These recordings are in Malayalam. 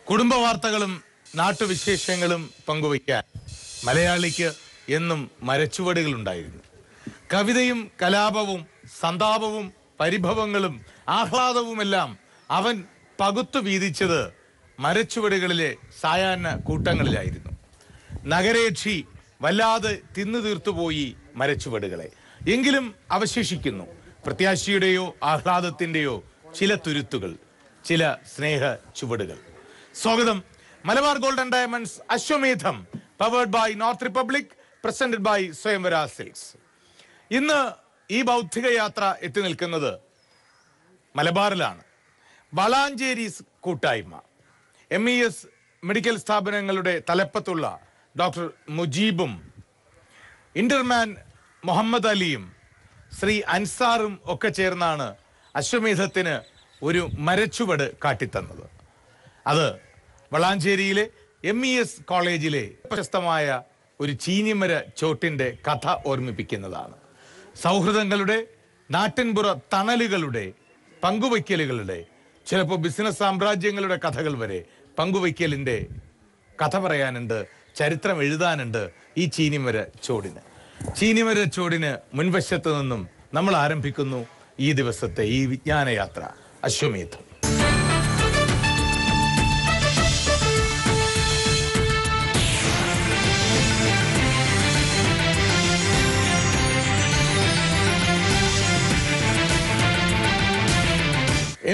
കുടുംബ വാർത്തകളും നാട്ടുവിശേഷങ്ങളും പങ്കുവയ്ക്കാൻ മലയാളിക്ക് എന്നും മരച്ചുവടുകൾ ഉണ്ടായിരുന്നു. കവിതയും കലാപവും സന്താപവും പരിഭവങ്ങളും ആഹ്ലാദവുമെല്ലാം അവൻ പകുത്തു വീതിച്ചത് മരച്ചുവടുകളിലെ സായാഹ്ന കൂട്ടങ്ങളിലായിരുന്നു. നഗരേക്ഷി വല്ലാതെ തിന്നു തീർത്തുപോയി മരച്ചുവടുകളെ. എങ്കിലും അവശേഷിക്കുന്നു പ്രത്യാശയുടെയോ ആഹ്ലാദത്തിന്റെയോ ചില തുരുത്തുകൾ, ചില സ്നേഹ ചുവടുകൾ. സ്വാഗതം. Malabar Golden Diamonds Ashwamedham, powered by North Republic, presented by Swayamvara Silks. ഇന്ന് ഈ ബൗദ്ധിക യാത്ര എത്തി നിൽക്കുന്നത് മലബാറിലാണ്. വളാഞ്ചേരി കൂട്ടായ്മ, MES മെഡിക്കൽ സ്ഥാപനങ്ങളുടെ തലപ്പത്തുള്ള ഡോക്ടർ മുജീബും ഇന്റർമാൻ മുഹമ്മദ് അലിയും ശ്രീ അൻസാറും ഒക്കെ ചേർന്നാണ് അശ്വമേധത്തിന് ഒരു മരച്ചുവട് കാട്ടിത്തന്നത്. അത് വളാഞ്ചേരിയിലെ MES കോളേജിലെ പ്രശസ്തമായ ഒരു ചീനിമര ചോട്ടിന്റെ കഥ ഓർമ്മിപ്പിക്കുന്നതാണ്. സൗഹൃദങ്ങളുടെ, നാട്ടിൻപുറ തണലുകളുടെ, പങ്കുവയ്ക്കലുകളുടെ, ചിലപ്പോൾ ബിസിനസ് സാമ്രാജ്യങ്ങളുടെ കഥകൾ വരെ പങ്കുവയ്ക്കലിന്റെ കഥ പറയാനുണ്ട്, ചരിത്രം എഴുതാനുണ്ട് ഈ ചീനിമര ചോടിന്. ചീനിമര ചോടിന് മുൻവശത്ത് നിന്നും നമ്മൾ ആരംഭിക്കുന്നു ഈ ദിവസത്തെ ഈ വിജ്ഞാനയാത്ര അശ്വമേധം.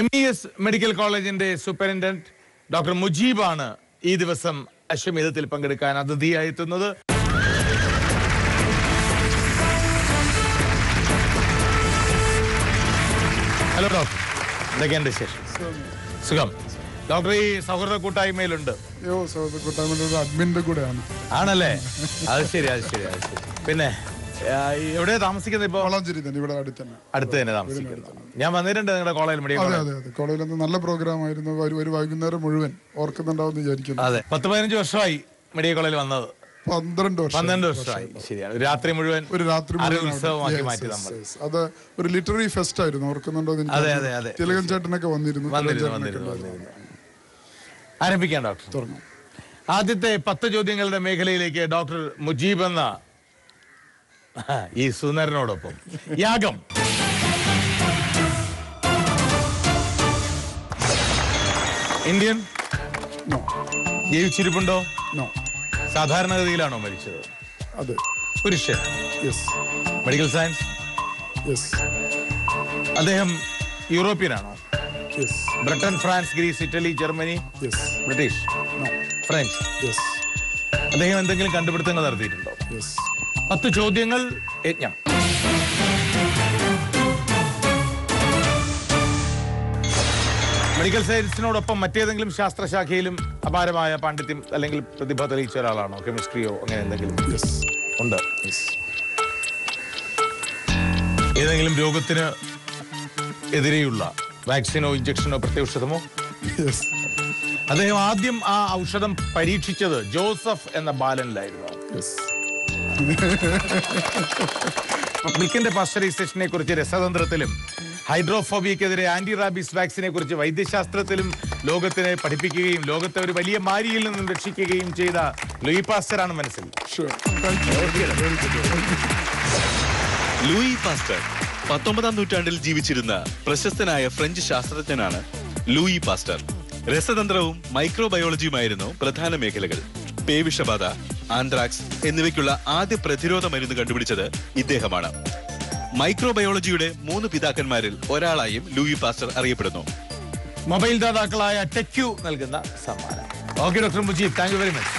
MES മെഡിക്കൽ കോളേജിന്റെ സൂപ്രണ്ടന്റ് ഡോക്ടർ മുജീബാണ് ഈ ദിവസം അശ്വമേധത്തിൽ പങ്കെടുക്കാൻ അതിഥിയായി എത്തുന്നത്. ഹലോ ഡോക്ടർ, എന്തൊക്കെയുണ്ട് വിശേഷം? സുഖം. ഡോക്ടർ ഈ സൗഹൃദ കൂട്ടായ്മയിലുണ്ട്. അഡ്മിന്റെ കൂടെയാണ്. ആണല്ലേ? അത് ശരി, അത് ശരി, അത് ശരി. പിന്നെ എവിടെ താമസിക്കുന്നത്? ഇപ്പൊ വളാഞ്ചേരി തന്നെ, ഇവിടെ അടുത്ത് തന്നെ താമസിക്കുന്നത്. ഞാൻ വന്നിട്ടുണ്ട് നിങ്ങളുടെ കോളേജിൽ. കോളേജിൽ നല്ല പ്രോഗ്രാം ആയിരുന്നു. ഒരു വൈകുന്നേരം മുഴുവൻ ഓർക്കുന്നുണ്ടാവും വിചാരിക്കുന്നു. അതെ, 10-15 വർഷമായി മെഡിക്കൽ കോളേജിൽ വന്നത്. 12 വർഷമായി. ശരിയാണ്. രാത്രി മുഴുവൻ ഉത്സവമാക്കി മാറ്റി നമ്മൾ. അത് ഒരു ലിറ്റററി ഫെസ്റ്റ് ആയിരുന്നു, ഓർക്കുന്നുണ്ടോ? തിലകൻ ചേട്ടനൊക്കെ വന്നിരുന്നു. ആരംഭിക്കാം ഡോക്ടർ. തുടങ്ങാം. ആദ്യത്തെ 10 ചോദ്യങ്ങളുടെ മേഖലയിലേക്ക് ഡോക്ടർ മുജീബ് എന്ന ഈ സുന്ദരനോടൊപ്പം യാഗം. ഇന്ത്യൻ? ജീവിച്ചിരിപ്പുണ്ടോ? സാധാരണഗതിയിലാണോ മരിച്ചത്? അതെ. പുരുഷൻ? Medical science? അദ്ദേഹം യൂറോപ്യനാണോ? Britain, France, Greece, Italy, Germany? British? French? അദ്ദേഹം എന്തെങ്കിലും കണ്ടുപിടുത്തങ്ങൾ നടത്തിയിട്ടുണ്ടോ? 10 ചോദ്യങ്ങൾ, യജ്ഞം. മെഡിക്കൽ സയൻസിനോടൊപ്പം മറ്റേതെങ്കിലും ശാസ്ത്രശാഖയിലും അപാരമായ പാണ്ഡിത്യം അല്ലെങ്കിൽ പ്രതിഭ തെളിയിച്ച ഒരാളാണോ? കെമിസ്ട്രിയോ അങ്ങനെ എന്തെങ്കിലും ഉണ്ട്? ഏതെങ്കിലും രോഗത്തിന് എതിരെയുള്ള വാക്സിനോ ഇഞ്ചക്ഷനോ പ്രത്യൗഷധമോ? അദ്ദേഹം ആദ്യം ആ ഔഷധം പരീക്ഷിച്ചത് ജോസഫ് എന്ന ബാലനിലായിരുന്നു. മിൽക്കിന്റെ പാസ്ചറൈസേഷനെ കുറിച്ച് രസതന്ത്രത്തിലും ഹൈഡ്രോഫോബിയക്കെതിരെ ആന്റി റാബീസ് വാക്സിനെ കുറിച്ച് വൈദ്യശാസ്ത്രത്തിലും ലോകത്തിനെ പഠിപ്പിക്കുകയും ലോകത്തെ ഒരു വലിയ മാരിയിൽ നിന്നും രക്ഷിക്കുകയും ചെയ്ത ലൂയി പാസ്റ്ററാണ് മനസ്സിൽ. ലൂയി പാസ്റ്റർ 19-ാം നൂറ്റാണ്ടിൽ ജീവിച്ചിരുന്ന പ്രശസ്തനായ ഫ്രഞ്ച് ശാസ്ത്രജ്ഞനാണ് ലൂയി പാസ്റ്റർ. രസതന്ത്രവും മൈക്രോബയോളജിയുമായിരുന്നു പ്രധാന മേഖലകൾ. പേവിഷബാധ, ആന്ത്രാക്സ് എന്നിവയ്ക്കുള്ള ആദ്യ പ്രതിരോധ മരുന്ന് കണ്ടുപിടിച്ചത് ഇദ്ദേഹമാണ്. മൈക്രോബയോളജിയുടെ 3 പിതാക്കന്മാരിൽ ഒരാളായും ലൂയി പാസ്റ്റർ അറിയപ്പെടുന്നു. മൊബൈൽ ദാതാക്കളായ ടെക്യു നൽകുന്ന സമ്മാനം. Okay doctor Mujeeb, thank you very much.